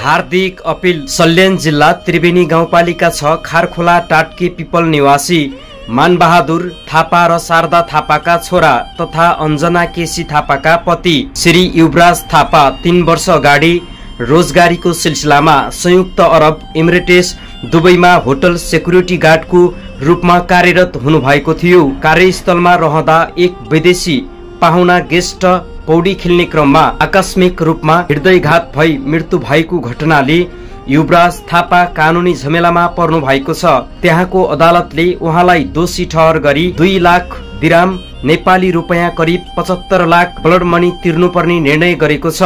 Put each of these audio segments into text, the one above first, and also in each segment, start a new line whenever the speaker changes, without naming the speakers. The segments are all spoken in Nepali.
हार्दिक अपील। सल्यान जिल्ला त्रिवेणी गाउँपालिका 6 खारखोला टाटके पिपल निवासी मानबहादुर थापा र शारदा थापाका छोरा तथा अञ्जना केसी थापाका पति श्री युवराज थापा 3 वर्ष अगाडि रोजगारीको सिलसिलामा संयुक्त अरब इमिरेट्स दुबईमा होटल सेक्युरिटी गार्डको रूपमा कार्यरत हुनुभएको थियो। कार्यस्थलमा रहँदा एक विदेशी पाहुना गेस्ट पौडी खेल्ने क्रममा आकस्मिक रूपमा हृदयघात भई मृत्यु भएको घटनाले युवराज थापा कानुनी झमेलामा पर्नु भएको छ। त्यहाँको अदालतले उहाँलाई दोषी ठहर गरी 2 लाख दिराम नेपाली रुपैयाँ करिब 75 लाख ब्लड मनी तिर्नुपर्ने निर्णय गरेको छ।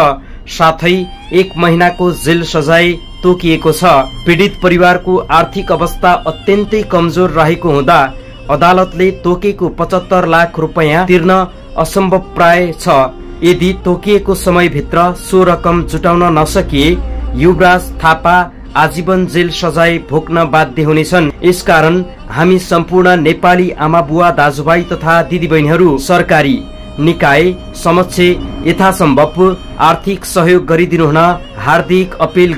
साथै 1 महिनाको जेल सजाय तोकिएको छ। पीडित परिवारको आर्थिक अवस्था अत्यन्तै कमजोर रहेको हुँदा अदालतले तोकेको 75 लाख रुपैयाँ तिर्न असम्भव प्राय छ। यदि तोकिएको समयभित्र सो रकम जुटाउन नसकिए युवराज थापा आजीवन जेल सजाय भोग्न बाध्य हुनेछन्। यसकारण हामी सम्पूर्ण नेपाली आमा बुवा दाजुभाइ तथा दिदीबहिनीहरू सरकारी निकाय समक्ष यथासम्भव आर्थिक सहयोग गरिदिनुहुन हार्दिक अपील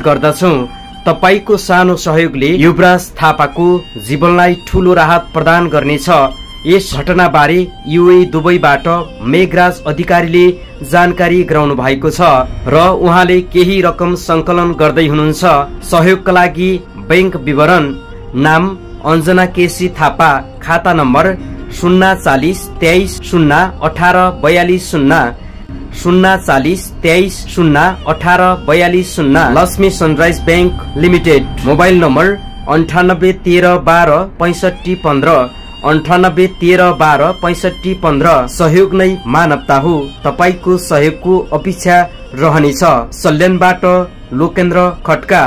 गर्दछौं। तपाईको सानो सहयोगले युवराज थापाको जीवनलाई ठूलो राहत प्रदान गर्नेछ। यस घटनाबारे युए दुबईबाट मेघराज अधिकारीले जानकारी गराउनु भएको छ र उहाँले केही रकम संकलन गर्दै हुनुहुन्छ। सहयोगका लागि बैंक विवरण: नाम अञ्जना केसी थापा, खाता number 040 23 0 18 42 0 040 23 0 18 42 0। Lakshmi sunrise bank limited. Mobile number 98 13 12 65 15 98 13 12 65 15। सहयोग नै मानवता हो। तपाईको सहयोगको अपेक्षा रहनेछ। सल्यानबाट लोकेन्द्र खड्का।